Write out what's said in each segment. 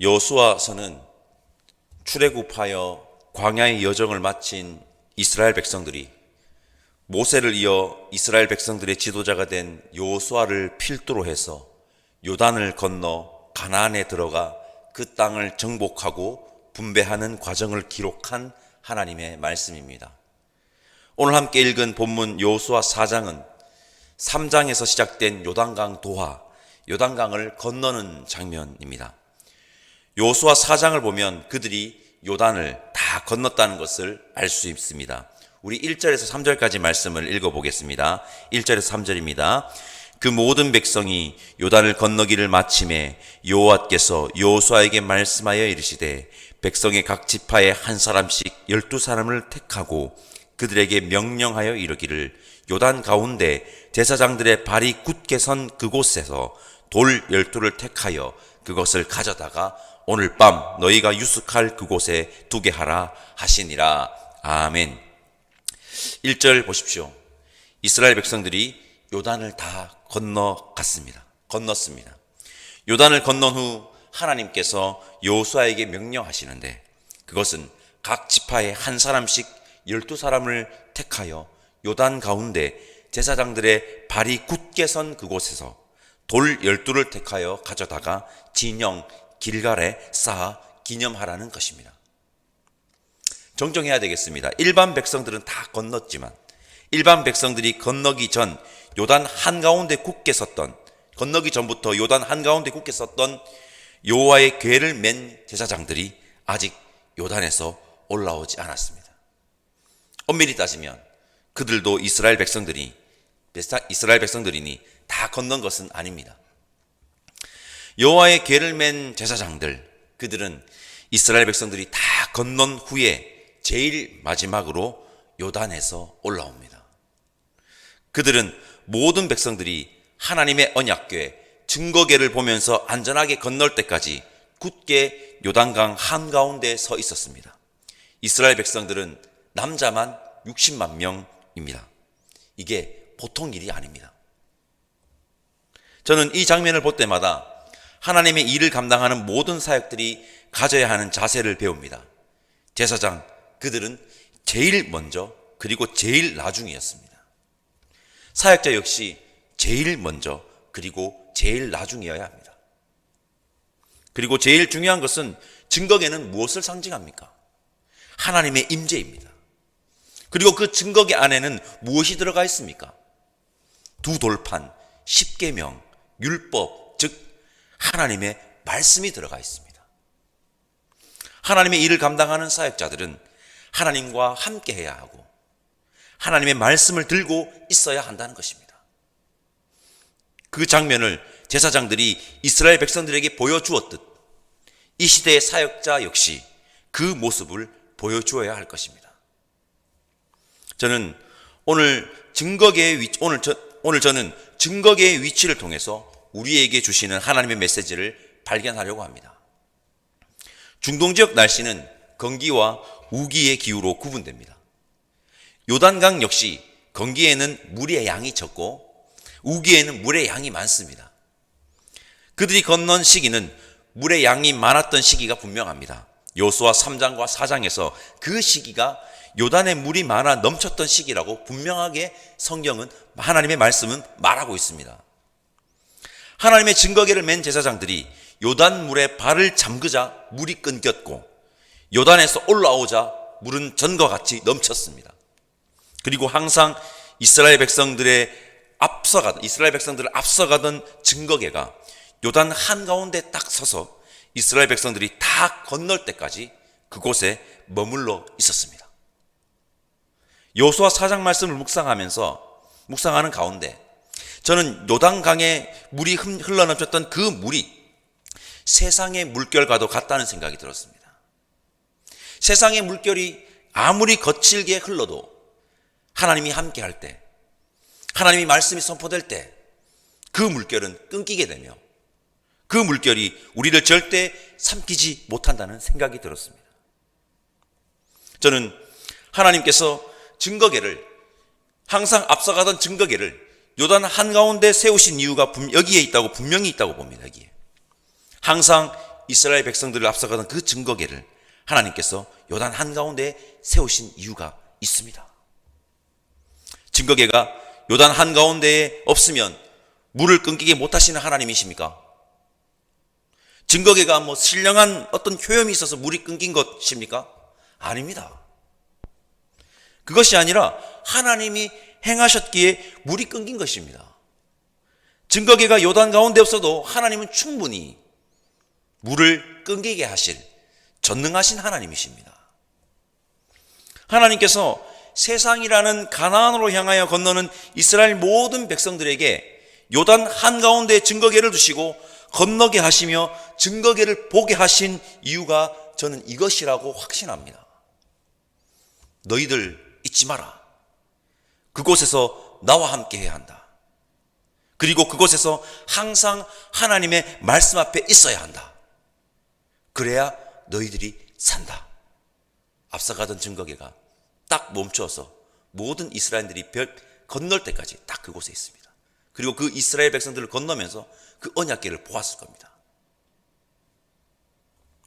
여호수아서는 출애굽하여 광야의 여정을 마친 이스라엘 백성들이 모세를 이어 이스라엘 백성들의 지도자가 된 여호수아를 필두로 해서 요단을 건너 가나안에 들어가 그 땅을 정복하고 분배하는 과정을 기록한 하나님의 말씀입니다. 오늘 함께 읽은 본문 여호수아 4장은 3장에서 시작된 요단강 도하, 요단강을 건너는 장면입니다. 여호수아 4장을 보면 그들이 요단을 다 건넜다는 것을 알 수 있습니다. 우리 1절에서 3절까지 말씀을 읽어보겠습니다. 1절에서 3절입니다. 그 모든 백성이 요단을 건너기를 마침에 여호와께서 여호수아에게 말씀하여 이르시되 백성의 각 지파에 한 사람씩 12사람을 택하고 그들에게 명령하여 이르기를 요단 가운데 제사장들의 발이 굳게 선 그곳에서 돌 12를 택하여 그것을 가져다가 오늘 밤 너희가 유숙할 그곳에 두게 하라 하시니라. 아멘. 1절 보십시오. 이스라엘 백성들이 요단을 다 건넜습니다. 요단을 건넌 후 하나님께서 여호수아에게 명령하시는데 그것은 각 지파에 한 사람씩 12사람을 택하여 요단 가운데 제사장들의 발이 굳게 선 그곳에서 돌 12를 택하여 가져다가 진영 길갈에 쌓아 기념하라는 것입니다. 정정해야 되겠습니다. 일반 백성들은 다 건넜지만 일반 백성들이 건너기 전 요단 한가운데 굳게 섰던, 건너기 전부터 요단 한가운데 굳게 섰던 여호와의 궤를 맨 제사장들이 아직 요단에서 올라오지 않았습니다. 엄밀히 따지면 그들도 이스라엘 백성들이니 다 건넌 것은 아닙니다. 여호와의 궤를 맨 제사장들, 그들은 이스라엘 백성들이 다 건넌 후에 제일 마지막으로 요단에서 올라옵니다. 그들은 모든 백성들이 하나님의 언약궤, 증거궤를 보면서 안전하게 건널 때까지 굳게 요단강 한가운데 서 있었습니다. 이스라엘 백성들은 남자만 60만 명입니다. 이게 보통 일이 아닙니다. 저는 이 장면을 볼 때마다 하나님의 일을 감당하는 모든 사역들이 가져야 하는 자세를 배웁니다. 제사장, 그들은 제일 먼저 그리고 제일 나중이었습니다. 사역자 역시 제일 먼저 그리고 제일 나중이어야 합니다. 그리고 제일 중요한 것은 증거궤는 무엇을 상징합니까? 하나님의 임재입니다. 그리고 그 증거궤 안에는 무엇이 들어가 있습니까? 두 돌판, 십계명, 율법, 즉 하나님의 말씀이 들어가 있습니다. 하나님의 일을 감당하는 사역자들은 하나님과 함께 해야 하고 하나님의 말씀을 들고 있어야 한다는 것입니다. 그 장면을 제사장들이 이스라엘 백성들에게 보여주었듯 이 시대의 사역자 역시 그 모습을 보여주어야 할 것입니다. 저는 오늘 저는 증거궤의 위치를 통해서 우리에게 주시는 하나님의 메시지를 발견하려고 합니다. 중동 지역 날씨는 건기와 우기의 기후로 구분됩니다. 요단강 역시 건기에는 물의 양이 적고 우기에는 물의 양이 많습니다. 그들이 건넌 시기는 물의 양이 많았던 시기가 분명합니다. 여호수아 3장과 4장에서 그 시기가 요단에 물이 많아 넘쳤던 시기라고 분명하게 성경은, 하나님의 말씀은 말하고 있습니다. 하나님의 증거궤를 맨 제사장들이 요단 물에 발을 잠그자 물이 끊겼고 요단에서 올라오자 물은 전과 같이 넘쳤습니다. 그리고 항상 이스라엘 백성들을 앞서가던 증거궤가 요단 한가운데 딱 서서 이스라엘 백성들이 다 건널 때까지 그곳에 머물러 있었습니다. 여호수아 4장 말씀을 묵상하는 가운데 저는 요단강에 물이 흘러넘쳤던 그 물이 세상의 물결과도 같다는 생각이 들었습니다. 세상의 물결이 아무리 거칠게 흘러도 하나님이 함께 할 때, 하나님이 말씀이 선포될 때 그 물결은 끊기게 되며 그 물결이 우리를 절대 삼키지 못한다는 생각이 들었습니다. 저는 하나님께서 증거궤를, 항상 앞서가던 증거궤를 요단 한가운데 세우신 이유가 여기에 있다고, 분명히 있다고 봅니다. 여기에 항상 이스라엘 백성들을 앞서가던 그 증거계를 하나님께서 요단 한가운데에 세우신 이유가 있습니다. 증거계가 요단 한가운데에 없으면 물을 끊기게 못하시는 하나님이십니까? 증거계가 신령한 어떤 효염이 있어서 물이 끊긴 것입니까? 아닙니다. 그것이 아니라 하나님이 행하셨기에 물이 끊긴 것입니다. 증거계가 요단 가운데 없어도 하나님은 충분히 물을 끊기게 하실 전능하신 하나님이십니다. 하나님께서 세상이라는 가나안으로 향하여 건너는 이스라엘 모든 백성들에게 요단 한가운데 증거계를 두시고 건너게 하시며 증거계를 보게 하신 이유가 저는 이것이라고 확신합니다. 너희들 잊지 마라. 그곳에서 나와 함께 해야 한다. 그리고 그곳에서 항상 하나님의 말씀 앞에 있어야 한다. 그래야 너희들이 산다. 앞서가던 증거계가 딱 멈춰서 모든 이스라엘들이 건널 때까지 딱 그곳에 있습니다. 그리고 그 이스라엘 백성들을 건너면서 그 언약궤를 보았을 겁니다.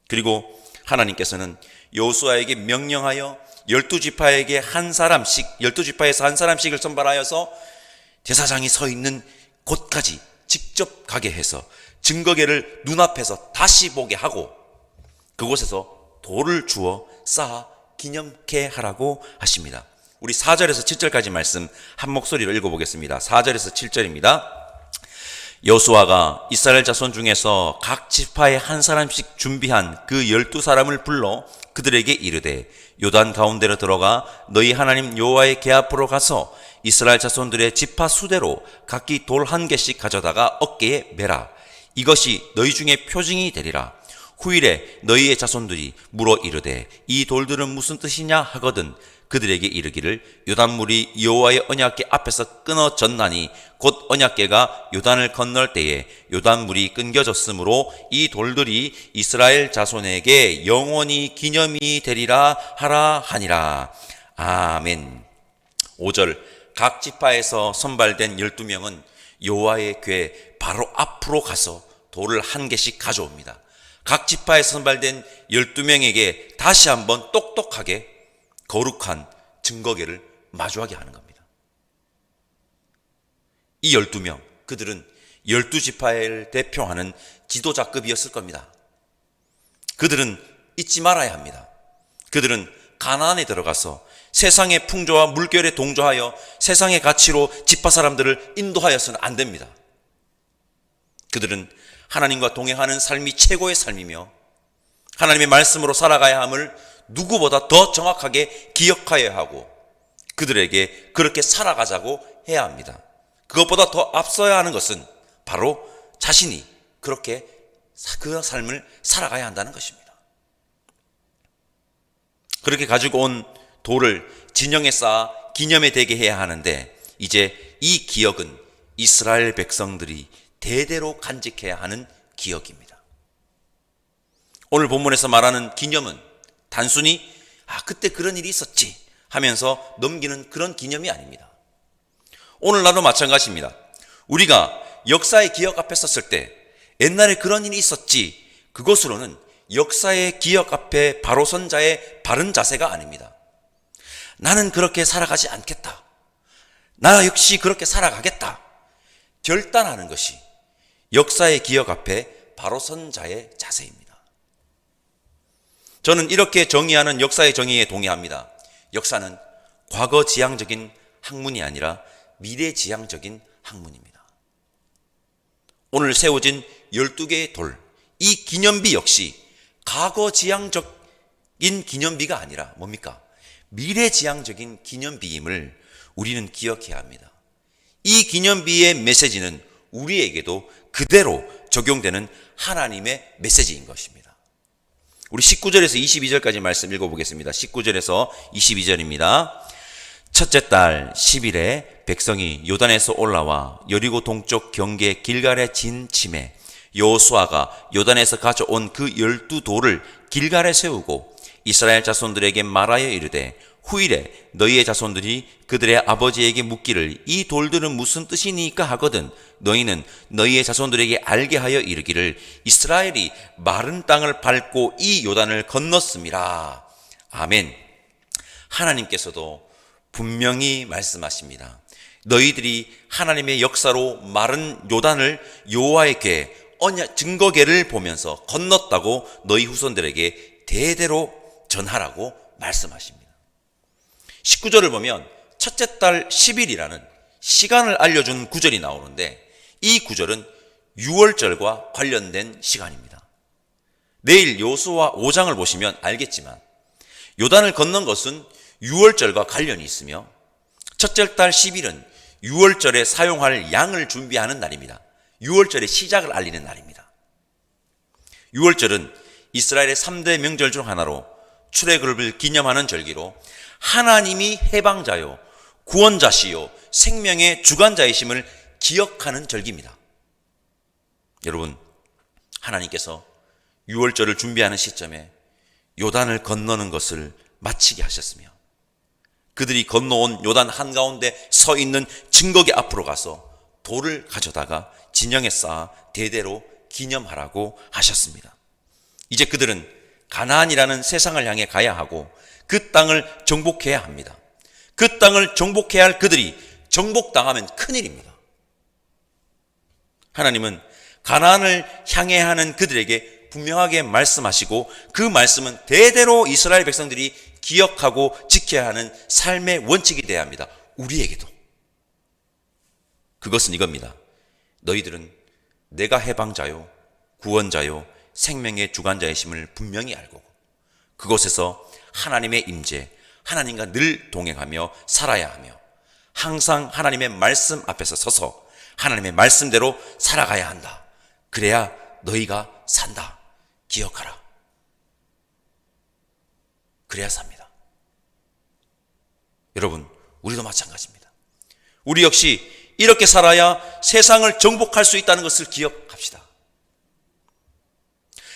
그리고 하나님께서는 여호수아에게 명령하여 12지파에게 한 사람씩, 12지파에서 한 사람씩을 선발하여서 제사장이 서 있는 곳까지 직접 가게 해서 증거궤를 눈앞에서 다시 보게 하고 그곳에서 돌을 주어 쌓아 기념케 하라고 하십니다. 우리 4절에서 7절까지 말씀 한 목소리로 읽어보겠습니다. 4절에서 7절입니다. 여호수아가 이스라엘 자손 중에서 각 지파에 한 사람씩 준비한 그 12사람을 불러 그들에게 이르되 요단 가운데로 들어가 너희 하나님 여호와의 궤 앞으로 가서 이스라엘 자손들의 지파 수대로 각기 돌 한 개씩 가져다가 어깨에 매라. 이것이 너희 중에 표징이 되리라. 후일에 너희의 자손들이 물어 이르되 이 돌들은 무슨 뜻이냐 하거든 그들에게 이르기를 요단물이 여호와의 언약궤 앞에서 끊어졌나니 곧 언약궤가 요단을 건널 때에 요단물이 끊겨졌으므로 이 돌들이 이스라엘 자손에게 영원히 기념이 되리라 하라 하니라. 아멘. 5절 각 지파에서 선발된 12명은 여호와의 궤 바로 앞으로 가서 돌을 한 개씩 가져옵니다. 각 지파에서 선발된 12명에게 다시 한번 똑똑하게 거룩한 증거궤를 마주하게 하는 겁니다. 이 12명, 그들은 12지파를 대표하는 지도자급이었을 겁니다. 그들은 잊지 말아야 합니다. 그들은 가나안에 들어가서 세상의 풍조와 물결에 동조하여 세상의 가치로 지파 사람들을 인도하여서는 안 됩니다. 그들은 하나님과 동행하는 삶이 최고의 삶이며 하나님의 말씀으로 살아가야 함을 누구보다 더 정확하게 기억하여야 하고 그들에게 그렇게 살아가자고 해야 합니다. 그것보다 더 앞서야 하는 것은 바로 자신이 그렇게 그 삶을 살아가야 한다는 것입니다. 그렇게 가지고 온 돌을 진영에 쌓아 기념에 되게 해야 하는데 이제 이 기억은 이스라엘 백성들이 대대로 간직해야 하는 기억입니다. 오늘 본문에서 말하는 기념은 단순히 그때 그런 일이 있었지 하면서 넘기는 그런 기념이 아닙니다. 오늘날도 마찬가지입니다. 우리가 역사의 기억 앞에 섰을 때 옛날에 그런 일이 있었지 그것으로는 역사의 기억 앞에 바로 선 자의 바른 자세가 아닙니다. 나는 그렇게 살아가지 않겠다. 나 역시 그렇게 살아가겠다. 결단하는 것이 역사의 기억 앞에 바로 선 자의 자세입니다. 저는 이렇게 정의하는 역사의 정의에 동의합니다. 역사는 과거 지향적인 학문이 아니라 미래 지향적인 학문입니다. 오늘 세워진 12개의 돌, 이 기념비 역시 과거 지향적인 기념비가 아니라 뭡니까? 미래 지향적인 기념비임을 우리는 기억해야 합니다. 이 기념비의 메시지는 우리에게도 그대로 적용되는 하나님의 메시지인 것입니다. 우리 19절에서 22절까지 말씀 읽어보겠습니다. 19절에서 22절입니다. 첫째 달 10일에 백성이 요단에서 올라와 여리고 동쪽 경계 길갈에 진 침에 여호수아가 요단에서 가져온 그 12돌을 길갈에 세우고 이스라엘 자손들에게 말하여 이르되 후일에 너희의 자손들이 그들의 아버지에게 묻기를 이 돌들은 무슨 뜻이니까 하거든 너희는 너희의 자손들에게 알게 하여 이르기를 이스라엘이 마른 땅을 밟고 이 요단을 건넜음이라. 아멘. 하나님께서도 분명히 말씀하십니다. 너희들이 하나님의 역사로 마른 요단을 여호와의 궤 언약 증거궤를 보면서 건넜다고 너희 후손들에게 대대로 전하라고 말씀하십니다. 19절을 보면 첫째 달 10일이라는 시간을 알려준 구절이 나오는데 이 구절은 유월절과 관련된 시간입니다. 내일 여호수아 5장을 보시면 알겠지만 요단을 건넌 것은 유월절과 관련이 있으며 첫째 달 10일은 유월절에 사용할 양을 준비하는 날입니다. 유월절의 시작을 알리는 날입니다. 유월절은 이스라엘의 3대 명절 중 하나로 출애굽을 기념하는 절기로 하나님이 해방자요 구원자시요 생명의 주관자이심을 기억하는 절기입니다. 여러분, 하나님께서 유월절을 준비하는 시점에 요단을 건너는 것을 마치게 하셨으며 그들이 건너온 요단 한가운데 서 있는 증거궤 앞으로 가서 돌을 가져다가 진영에 쌓아 대대로 기념하라고 하셨습니다. 이제 그들은 가나안이라는 세상을 향해 가야 하고 그 땅을 정복해야 합니다. 그 땅을 정복해야 할 그들이 정복당하면 큰일입니다. 하나님은 가나안을 향해 하는 그들에게 분명하게 말씀하시고 그 말씀은 대대로 이스라엘 백성들이 기억하고 지켜야 하는 삶의 원칙이 되어야 합니다. 우리에게도. 그것은 이겁니다. 너희들은 내가 해방자요 구원자요 생명의 주관자이심을 분명히 알고 그곳에서 하나님의 임재, 하나님과 늘 동행하며 살아야 하며 항상 하나님의 말씀 앞에서 서서 하나님의 말씀대로 살아가야 한다. 그래야 너희가 산다. 기억하라. 그래야 삽니다. 여러분, 우리도 마찬가지입니다. 우리 역시 이렇게 살아야 세상을 정복할 수 있다는 것을 기억합시다.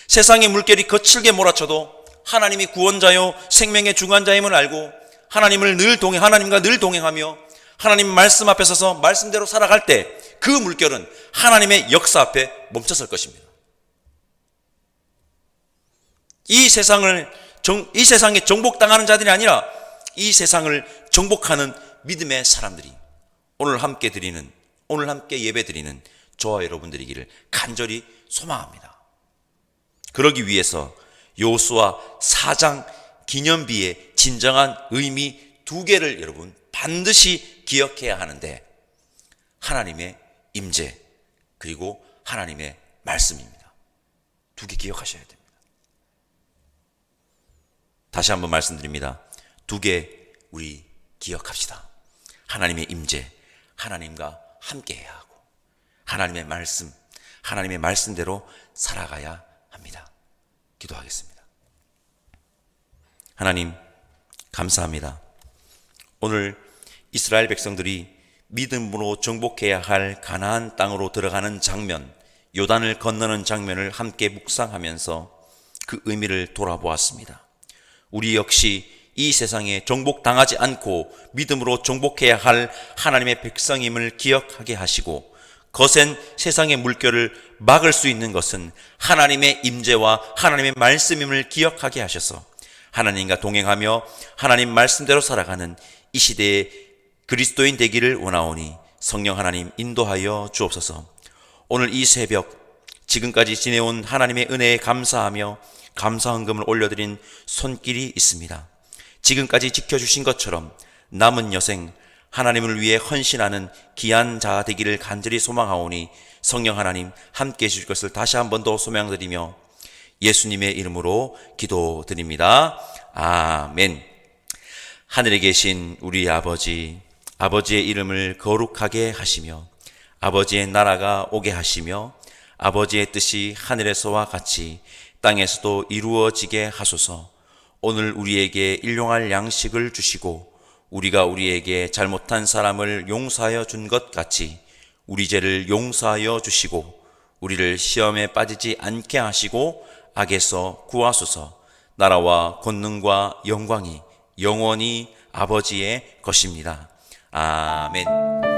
세상의 물결이 거칠게 몰아쳐도 하나님이 구원자요 생명의 주관자임을 알고 하나님과 늘 동행하며 하나님 말씀 앞에 서서 말씀대로 살아갈 때 그 물결은 하나님의 역사 앞에 멈춰설 것입니다. 이 세상에 정복당하는 자들이 아니라 이 세상을 정복하는 믿음의 사람들이 오늘 함께 예배 드리는 저와 여러분들이기를 간절히 소망합니다. 그러기 위해서 여호수아 4장 기념비의 진정한 의미 2개를 여러분 반드시 기억해야 하는데 하나님의 임재 그리고 하나님의 말씀입니다. 2개 기억하셔야 됩니다. 다시 한번 말씀드립니다. 2개 우리 기억합시다. 하나님의 임재, 하나님과 함께해야 하고 하나님의 말씀, 하나님의 말씀대로 살아가야 합니다. 기도하겠습니다. 하나님 감사합니다. 오늘 이스라엘 백성들이 믿음으로 정복해야 할 가나안 땅으로 들어가는 장면, 요단을 건너는 장면을 함께 묵상하면서 그 의미를 돌아보았습니다. 우리 역시 이 세상에 정복당하지 않고 믿음으로 정복해야 할 하나님의 백성임을 기억하게 하시고 거센 세상의 물결을 막을 수 있는 것은 하나님의 임재와 하나님의 말씀임을 기억하게 하셔서 하나님과 동행하며 하나님 말씀대로 살아가는 이 시대의 그리스도인 되기를 원하오니 성령 하나님 인도하여 주옵소서. 오늘 이 새벽 지금까지 지내온 하나님의 은혜에 감사하며 감사 헌금을 올려드린 손길이 있습니다. 지금까지 지켜주신 것처럼 남은 여생 하나님을 위해 헌신하는 귀한 자 되기를 간절히 소망하오니 성령 하나님 함께 해주실 것을 다시 한 번 더 소망드리며 예수님의 이름으로 기도드립니다. 아멘. 하늘에 계신 우리 아버지의 이름을 거룩하게 하시며 아버지의 나라가 오게 하시며 아버지의 뜻이 하늘에서와 같이 땅에서도 이루어지게 하소서. 오늘 우리에게 일용할 양식을 주시고 우리가 우리에게 잘못한 사람을 용서하여 준 것 같이 우리 죄를 용서하여 주시고 우리를 시험에 빠지지 않게 하시고 악에서 구하소서. 나라와 권능과 영광이 영원히 아버지의 것입니다. 아멘.